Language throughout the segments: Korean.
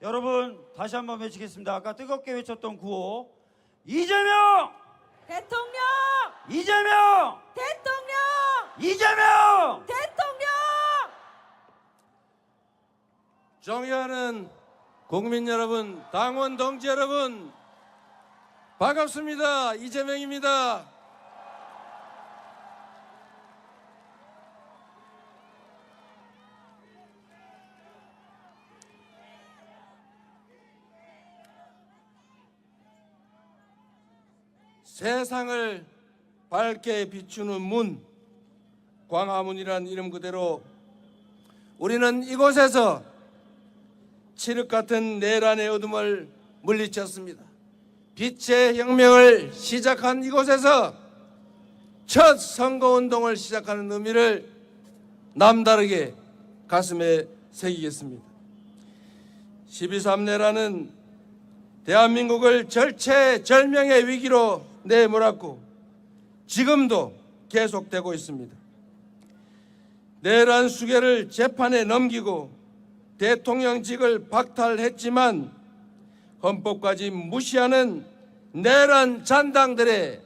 여러분 다시 한번 외치겠습니다. 아까 뜨겁게 외쳤던 구호 이재명! 대통령! 이재명! 대통령! 이재명! 대통령! 존경하는 국민 여러분, 당원 동지 여러분, 반갑습니다. 이재명입니다. 세상을 밝게 비추는 문, 광화문이란 이름 그대로 우리는 이곳에서 칠흑 같은 내란의 어둠을 물리쳤습니다. 빛의 혁명을 시작한 이곳에서 첫 선거운동을 시작하는 의미를 남다르게 가슴에 새기겠습니다. 12.3내란은 대한민국을 절체절명의 위기로 내몰았고 지금도 계속되고 있습니다. 내란 수괴를 재판에 넘기고 대통령직을 박탈했지만 헌법까지 무시하는 내란 잔당들의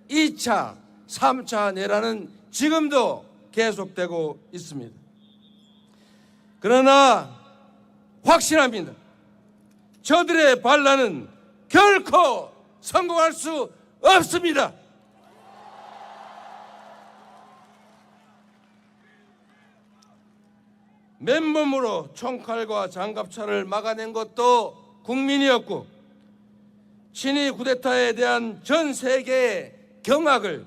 2차, 3차 내란은 지금도 계속되고 있습니다. 그러나 확신합니다. 저들의 반란은 결코 성공할 수 없습니다. 맨몸으로 총칼과 장갑차를 막아낸 것도 국민이었고 친위 쿠데타에 대한 전 세계의 경악을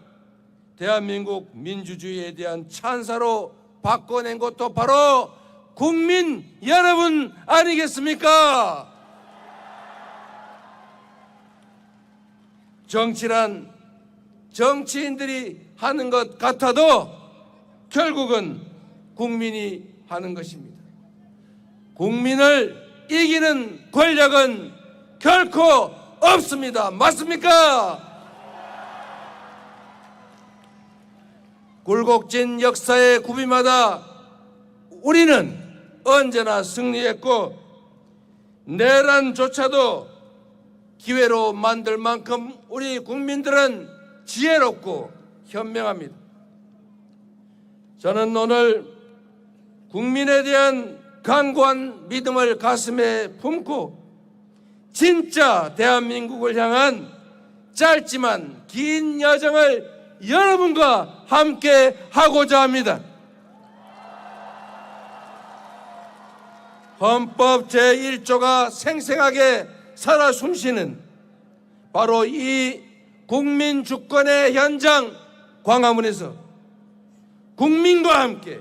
대한민국 민주주의에 대한 찬사로 바꿔낸 것도 바로 국민 여러분 아니겠습니까? 정치란 정치인들이 하는 것 같아도 결국은 국민이 하는 것입니다. 국민을 이기는 권력은 결코 없습니다. 맞습니까? 굴곡진 역사의 구비마다 우리는 언제나 승리했고 내란조차도 기회로 만들 만큼 우리 국민들은 지혜롭고 현명합니다. 저는 오늘 국민에 대한 강고한 믿음을 가슴에 품고 진짜 대한민국을 향한 짧지만 긴 여정을 여러분과 함께 하고자 합니다. 헌법 제1조가 생생하게 살아 숨쉬는 바로 이 국민 주권의 현장 광화문에서 국민과 함께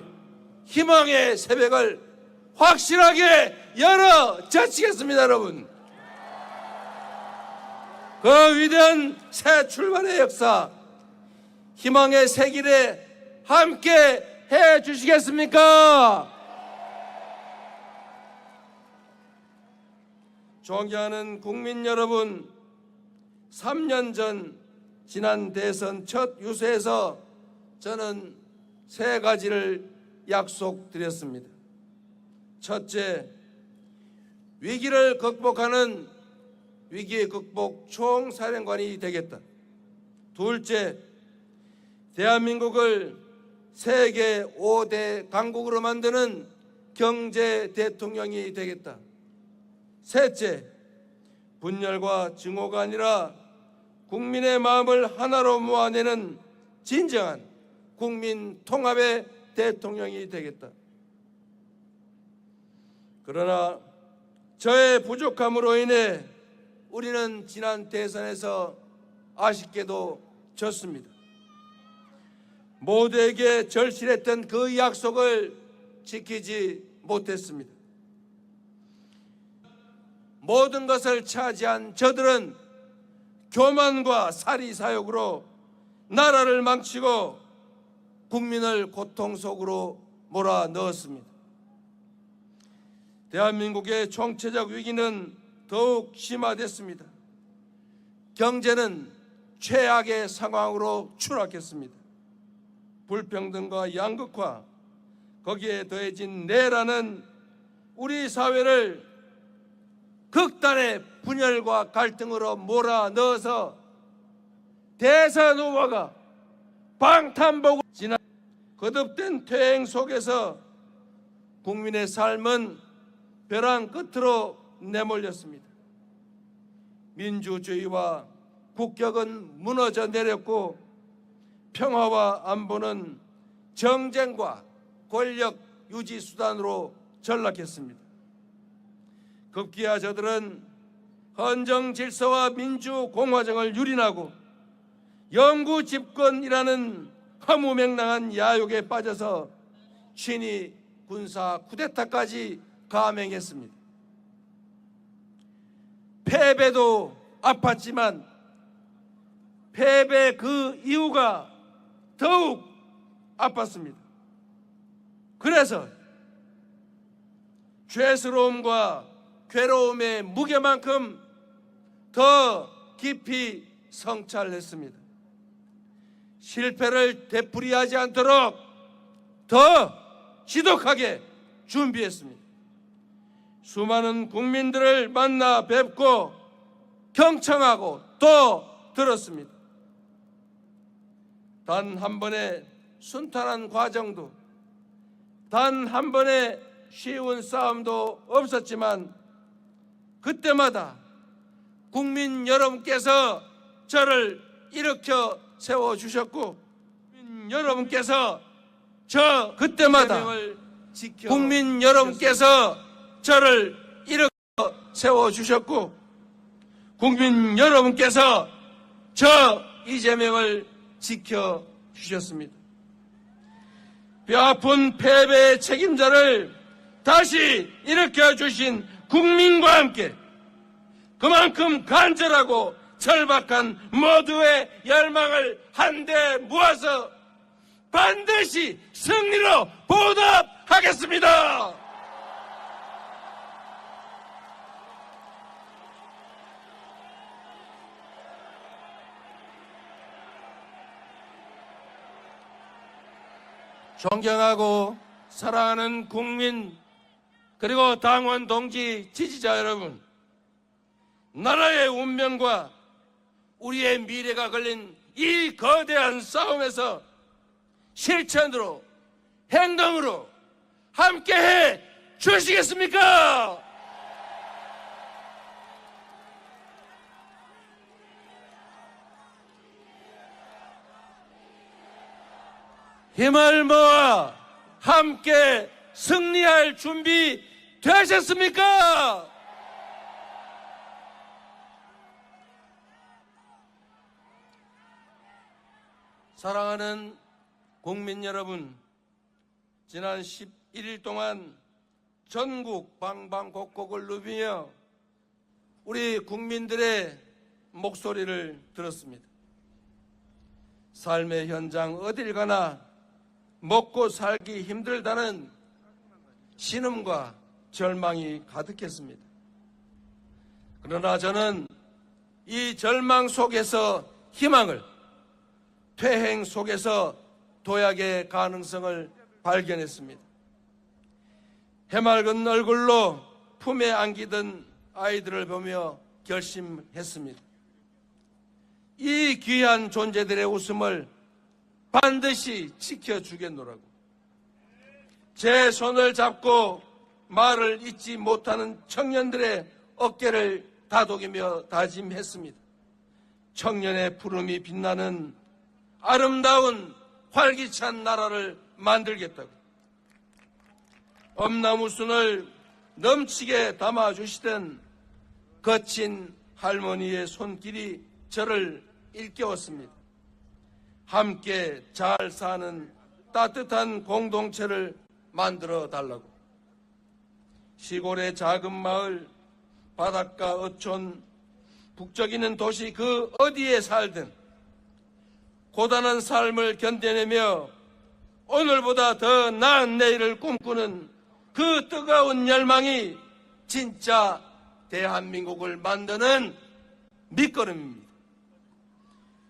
희망의 새벽을 확실하게 열어 제치겠습니다. 여러분, 그 위대한 새 출발의 역사, 희망의 새 길에 함께 해 주시겠습니까? 존경하는 국민 여러분, 3년 전 지난 대선 첫 유세에서 저는 세 가지를 약속드렸습니다. 첫째, 위기를 극복하는 위기 극복 총사령관이 되겠다. 둘째, 대한민국을 세계 5대 강국으로 만드는 경제 대통령이 되겠다. 셋째, 분열과 증오가 아니라 국민의 마음을 하나로 모아내는 진정한 국민 통합의 대통령이 되겠다. 그러나 저의 부족함으로 인해 우리는 지난 대선에서 아쉽게도 졌습니다. 모두에게 절실했던 그 약속을 지키지 못했습니다. 모든 것을 차지한 저들은 교만과 사리사욕으로 나라를 망치고 국민을 고통 속으로 몰아넣었습니다. 대한민국의 총체적 위기는 더욱 심화됐습니다. 경제는 최악의 상황으로 추락했습니다. 불평등과 양극화, 거기에 더해진 내란은 우리 사회를 극단의 분열과 갈등으로 몰아넣어서 대선후보가 방탄복을 지나 거듭된 퇴행 속에서 국민의 삶은 벼랑 끝으로 내몰렸습니다. 민주주의와 국격은 무너져 내렸고 평화와 안보는 정쟁과 권력 유지 수단으로 전락했습니다. 급기야 저들은 헌정 질서와 민주 공화정을 유린하고 영구 집권이라는 허무맹랑한 야욕에 빠져서 친위 군사 쿠데타까지 감행했습니다. 패배도 아팠지만 패배 그 이유가 더욱 아팠습니다. 그래서 죄스러움과 괴로움의 무게만큼 더 깊이 성찰했습니다. 실패를 되풀이하지 않도록 더 지독하게 준비했습니다. 수많은 국민들을 만나 뵙고 경청하고 또 들었습니다. 단 한 번의 순탄한 과정도, 단 한 번의 쉬운 싸움도 없었지만 그때마다 국민 여러분께서 저를 일으켜 세워주셨고, 국민 여러분께서 그때마다 국민 여러분께서 저를 일으켜 세워주셨고, 국민 여러분께서 이재명을 지켜주셨습니다. 뼈아픈 패배의 책임자를 다시 일으켜주신 국민과 함께 그만큼 간절하고 절박한 모두의 열망을 한데 모아서 반드시 승리로 보답하겠습니다. 존경하고 사랑하는 국민, 그리고 당원 동지, 지지자 여러분, 나라의 운명과 우리의 미래가 걸린 이 거대한 싸움에서 실천으로, 행동으로 함께해 주시겠습니까? 힘을 모아 함께 승리할 준비 되셨습니까? 사랑하는 국민 여러분, 지난 11일 동안 전국 방방곡곡을 누비며 우리 국민들의 목소리를 들었습니다. 삶의 현장 어딜 가나 먹고 살기 힘들다는 신음과 절망이 가득했습니다. 그러나 저는 이 절망 속에서 희망을, 퇴행 속에서 도약의 가능성을 발견했습니다. 해맑은 얼굴로 품에 안기던 아이들을 보며 결심했습니다. 이 귀한 존재들의 웃음을 반드시 지켜주겠노라고. 제 손을 잡고 말을 잊지 못하는 청년들의 어깨를 다독이며 다짐했습니다. 청년의 푸름이 빛나는 아름다운 활기찬 나라를 만들겠다고. 엄나무순을 넘치게 담아주시던 거친 할머니의 손길이 저를 일깨웠습니다. 함께 잘 사는 따뜻한 공동체를 만들어 달라고. 시골의 작은 마을, 바닷가 어촌, 북적이는 도시 그 어디에 살든 고단한 삶을 견뎌내며 오늘보다 더 나은 내일을 꿈꾸는 그 뜨거운 열망이 진짜 대한민국을 만드는 밑거름입니다.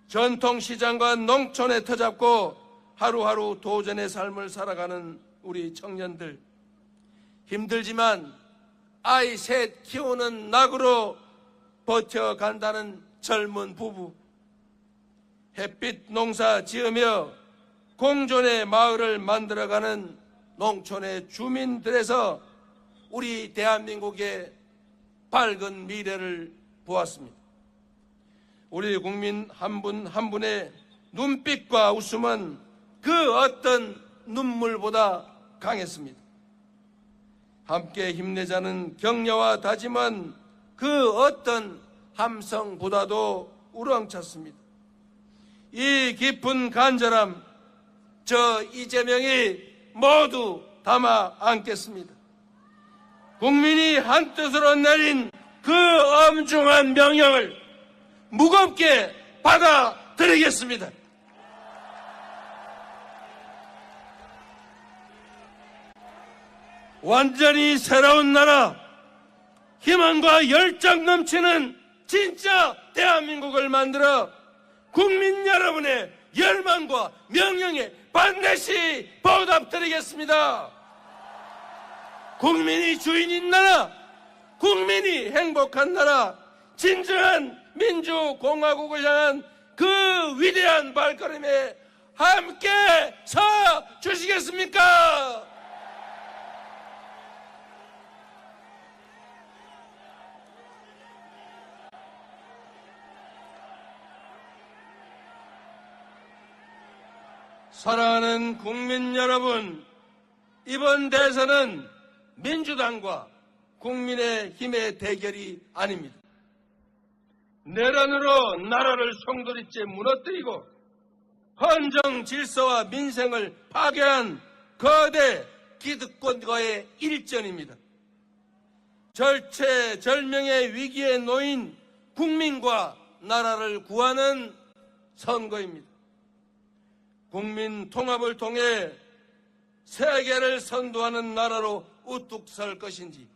전통시장과 농촌에 터잡고 하루하루 도전의 삶을 살아가는 우리 청년들, 힘들지만 아이 셋 키우는 낙으로 버텨간다는 젊은 부부, 햇빛 농사 지으며 공존의 마을을 만들어가는 농촌의 주민들에서 우리 대한민국의 밝은 미래를 보았습니다. 우리 국민 한 분 한 분의 눈빛과 웃음은 그 어떤 눈물보다 강했습니다. 함께 힘내자는 격려와 다짐은 그 어떤 함성보다도 우렁찼습니다. 이 깊은 간절함, 저 이재명이 모두 담아 안겠습니다. 국민이 한뜻으로 내린 그 엄중한 명령을 무겁게 받아들이겠습니다. 완전히 새로운 나라, 희망과 열정 넘치는 진짜 대한민국을 만들어 국민 여러분의 열망과 명령에 반드시 보답드리겠습니다. 국민이 주인인 나라, 국민이 행복한 나라, 진정한 민주공화국을 향한 그 위대한 발걸음에 함께 서 주시겠습니까? 사랑하는 국민 여러분, 이번 대선은 민주당과 국민의힘의 대결이 아닙니다. 내란으로 나라를 송두리째 무너뜨리고 헌정 질서와 민생을 파괴한 거대 기득권과의 일전입니다. 절체절명의 위기에 놓인 국민과 나라를 구하는 선거입니다. 국민 통합을 통해 세계를 선도하는 나라로 우뚝 설 것인지,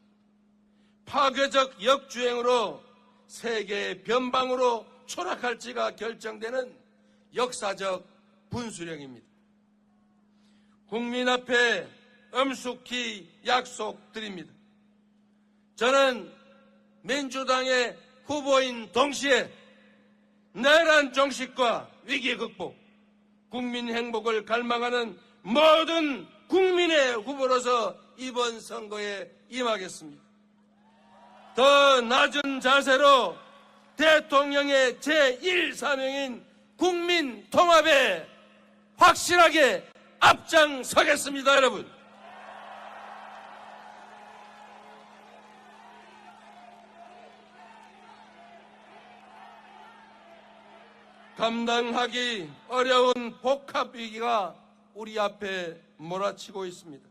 파괴적 역주행으로 세계의 변방으로 추락할지가 결정되는 역사적 분수령입니다. 국민 앞에 엄숙히 약속드립니다. 저는 민주당의 후보인 동시에 내란 종식과 위기 극복, 국민 행복을 갈망하는 모든 국민의 후보로서 이번 선거에 임하겠습니다. 더 낮은 자세로 대통령의 제1사명인 국민 통합에 확실하게 앞장서겠습니다, 여러분. 감당하기 어려운 복합 위기가 우리 앞에 몰아치고 있습니다.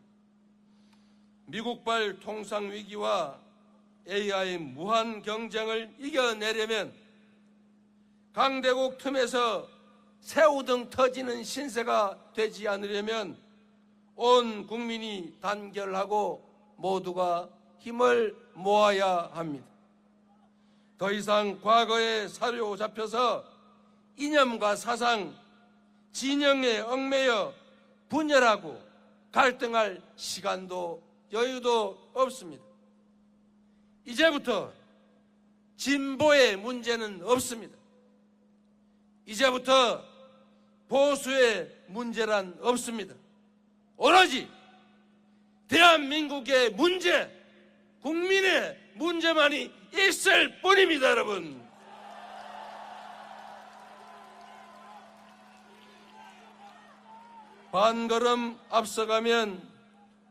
미국발 통상 위기와 AI 무한 경쟁을 이겨내려면 강대국 틈에서 새우등 터지는 신세가 되지 않으려면 온 국민이 단결하고 모두가 힘을 모아야 합니다. 더 이상 과거에 사로잡혀서 이념과 사상, 진영에 얽매여 분열하고 갈등할 시간도 여유도 없습니다. 이제부터 진보의 문제는 없습니다. 이제부터 보수의 문제란 없습니다. 오로지 대한민국의 문제, 국민의 문제만이 있을 뿐입니다, 여러분. 반걸음 앞서가면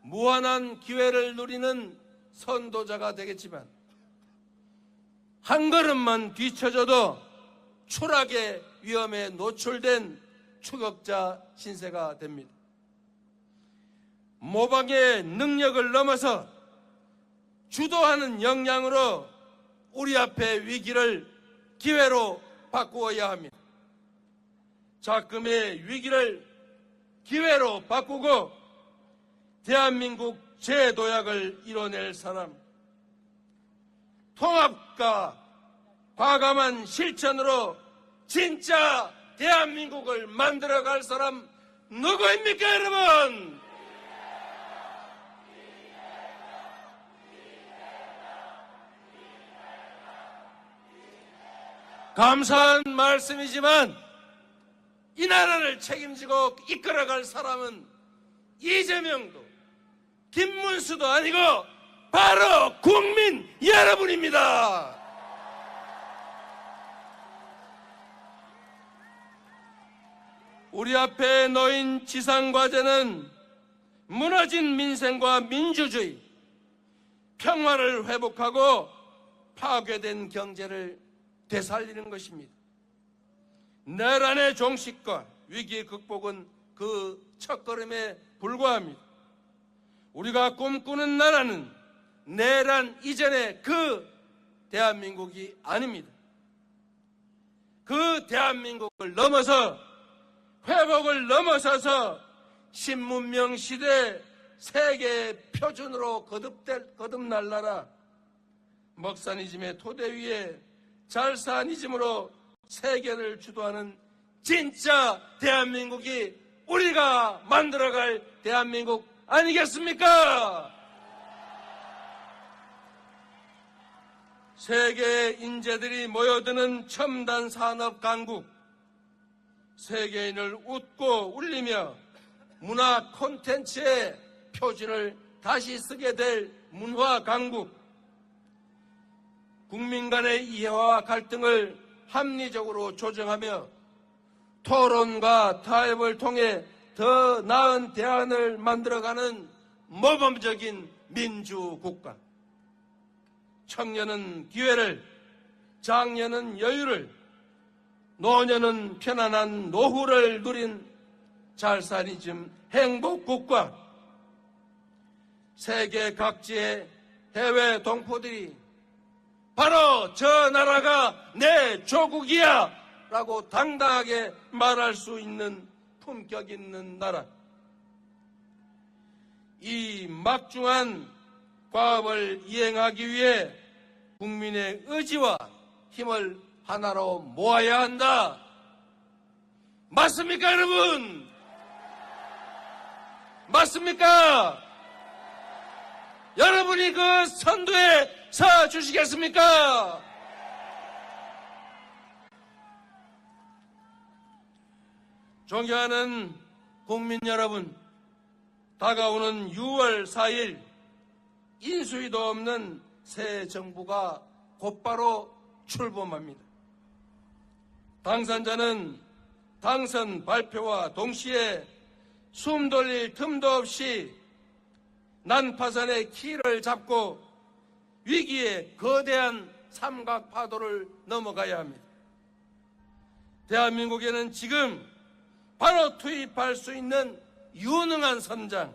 무한한 기회를 누리는 선도자가 되겠지만 한 걸음만 뒤쳐져도 추락의 위험에 노출된 추격자 신세가 됩니다. 모방의 능력을 넘어서 주도하는 역량으로 우리 앞의 위기를 기회로 바꾸어야 합니다. 작금의 위기를 기회로 바꾸고 대한민국 재도약을 이뤄낼 사람, 통합과 과감한 실천으로 진짜 대한민국을 만들어갈 사람 누구입니까, 여러분? 감사한 말씀이지만 이 나라를 책임지고 이끌어갈 사람은 이재명도 김문수도 아니고 바로 국민 여러분입니다. 우리 앞에 놓인 지상과제는 무너진 민생과 민주주의, 평화를 회복하고 파괴된 경제를 되살리는 것입니다. 내란의 종식과 위기 극복은 그 첫걸음에 불과합니다. 우리가 꿈꾸는 나라는 내란 이전의 그 대한민국이 아닙니다. 그 대한민국을 넘어서 회복을 넘어서서 신문명 시대 세계 표준으로 거듭날 나라, 먹사니즘의 토대 위에 잘사니즘으로 세계를 주도하는 진짜 대한민국이 우리가 만들어갈 대한민국 아니겠습니까? 세계 인재들이 모여드는 첨단 산업 강국, 세계인을 웃고 울리며 문화 콘텐츠의 표준을 다시 쓰게 될 문화 강국, 국민 간의 이해와 갈등을 합리적으로 조정하며 토론과 타협을 통해 더 나은 대안을 만들어가는 모범적인 민주국가, 청년은 기회를, 장년은 여유를, 노년은 편안한 노후를 누린 잘사니즘 행복국가, 세계 각지의 해외 동포들이 바로 저 나라가 내 조국이야 라고 당당하게 말할 수 있는 품격 있는 나라. 이 막중한 과업을 이행하기 위해 국민의 의지와 힘을 하나로 모아야 한다. 맞습니까, 여러분? 맞습니까? 여러분이 그 선두에 서 주시겠습니까? 존경하는 국민 여러분, 다가오는 6월 4일 인수위도 없는 새 정부가 곧바로 출범합니다. 당선자는 당선 발표와 동시에 숨 돌릴 틈도 없이 난파선의 키를 잡고 위기의 거대한 삼각파도를 넘어가야 합니다. 대한민국에는 지금 바로 투입할 수 있는 유능한 선장,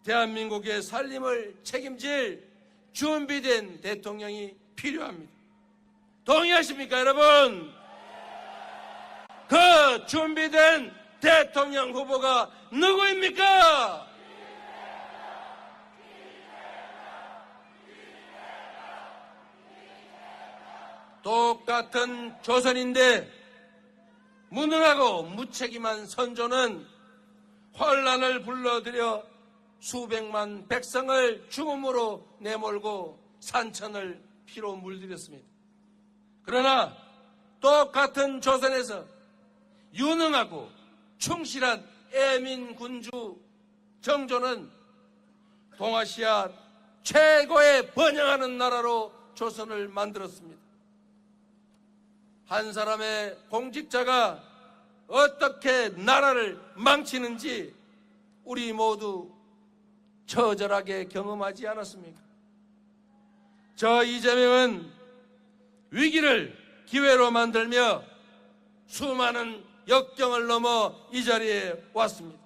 대한민국의 살림을 책임질 준비된 대통령이 필요합니다. 동의하십니까, 여러분? 그 준비된 대통령 후보가 누구입니까? 똑같은 조선인데 무능하고 무책임한 선조는 환란을 불러들여 수백만 백성을 죽음으로 내몰고 산천을 피로 물들였습니다. 그러나 똑같은 조선에서 유능하고 충실한 애민 군주 정조는 동아시아 최고의 번영하는 나라로 조선을 만들었습니다. 한 사람의 공직자가 어떻게 나라를 망치는지 우리 모두 처절하게 경험하지 않았습니까? 저 이재명은 위기를 기회로 만들며 수많은 역경을 넘어 이 자리에 왔습니다.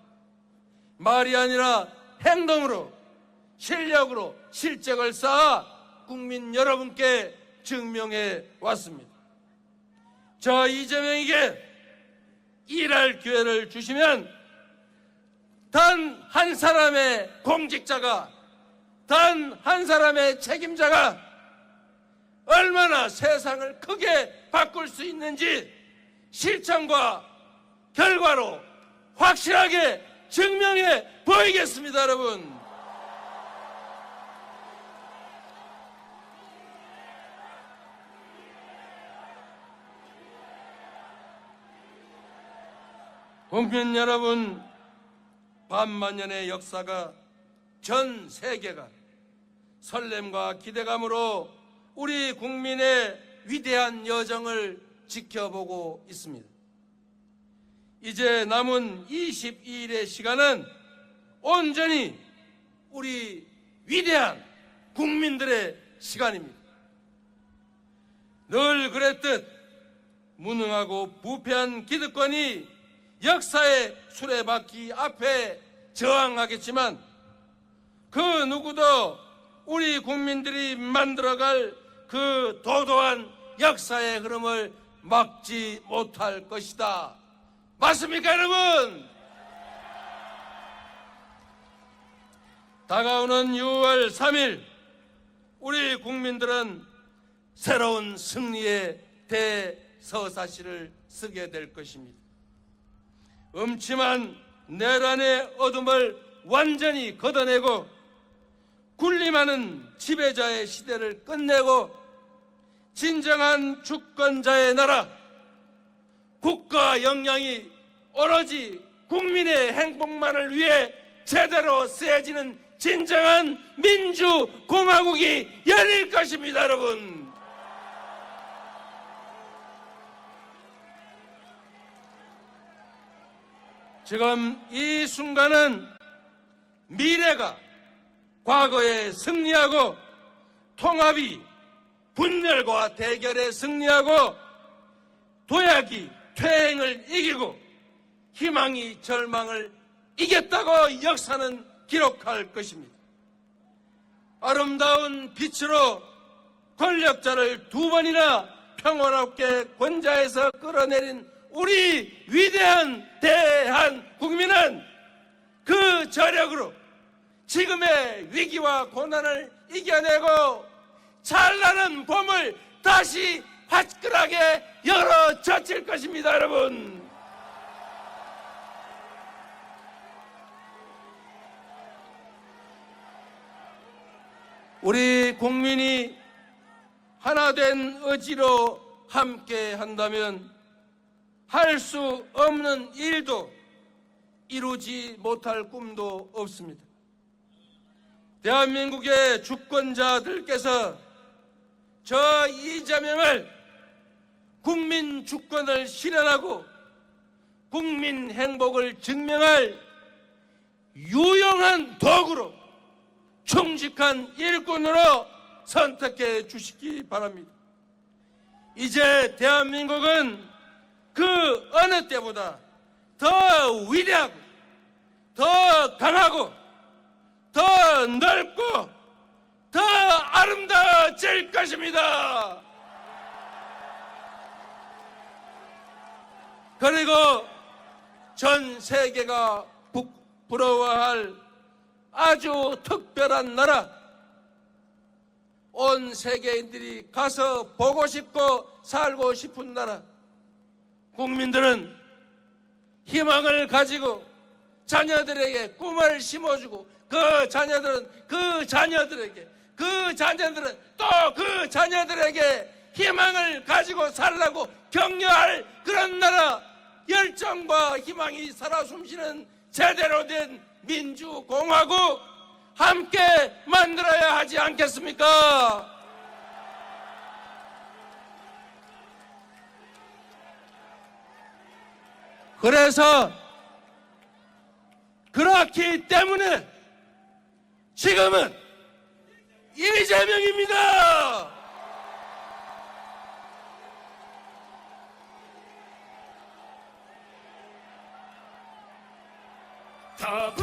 말이 아니라 행동으로, 실력으로 실적을 쌓아 국민 여러분께 증명해 왔습니다. 저 이재명에게 일할 기회를 주시면 단 한 사람의 공직자가, 단 한 사람의 책임자가 얼마나 세상을 크게 바꿀 수 있는지 실천과 결과로 확실하게 증명해 보이겠습니다, 여러분. 국민 여러분, 반만년의 역사가 전 세계가 설렘과 기대감으로 우리 국민의 위대한 여정을 지켜보고 있습니다. 이제 남은 22일의 시간은 온전히 우리 위대한 국민들의 시간입니다. 늘 그랬듯 무능하고 부패한 기득권이 역사의 수레바퀴 앞에 저항하겠지만 그 누구도 우리 국민들이 만들어갈 그 도도한 역사의 흐름을 막지 못할 것이다. 맞습니까, 여러분? 다가오는 6월 3일 우리 국민들은 새로운 승리의 대서사시를 쓰게 될 것입니다. 음침한 내란의 어둠을 완전히 걷어내고 군림하는 지배자의 시대를 끝내고 진정한 주권자의 나라, 국가 역량이 오로지 국민의 행복만을 위해 제대로 쓰여지는 진정한 민주공화국이 열릴 것입니다, 여러분. 지금 이 순간은 미래가 과거에 승리하고 통합이 분열과 대결에 승리하고 도약이 퇴행을 이기고 희망이 절망을 이겼다고 역사는 기록할 것입니다. 아름다운 빛으로 권력자를 2번이나 평화롭게 권좌에서 끌어내린 우리 위대한 대한국민은 그 저력으로 지금의 위기와 고난을 이겨내고 찬란한 봄을 다시 화끈하게 열어젖힐 것입니다, 여러분. 우리 국민이 하나된 의지로 함께 한다면 할 수 없는 일도 이루지 못할 꿈도 없습니다. 대한민국의 주권자들께서 저 이재명을 국민 주권을 실현하고 국민 행복을 증명할 유용한 도구로 충직한 일꾼으로 선택해 주시기 바랍니다. 이제 대한민국은 그 어느 때보다 더 위대하고 더 강하고 더 넓고 더 아름다워질 것입니다. 그리고 전 세계가 부러워할 아주 특별한 나라, 온 세계인들이 가서 보고 싶고 살고 싶은 나라, 국민들은 희망을 가지고 자녀들에게 꿈을 심어주고 그 자녀들은 또 그 자녀들에게 희망을 가지고 살라고 격려할 그런 나라, 열정과 희망이 살아 숨쉬는 제대로 된 민주공화국 함께 만들어야 하지 않겠습니까? 그래서 그렇기 때문에 지금은 이재명입니다. 다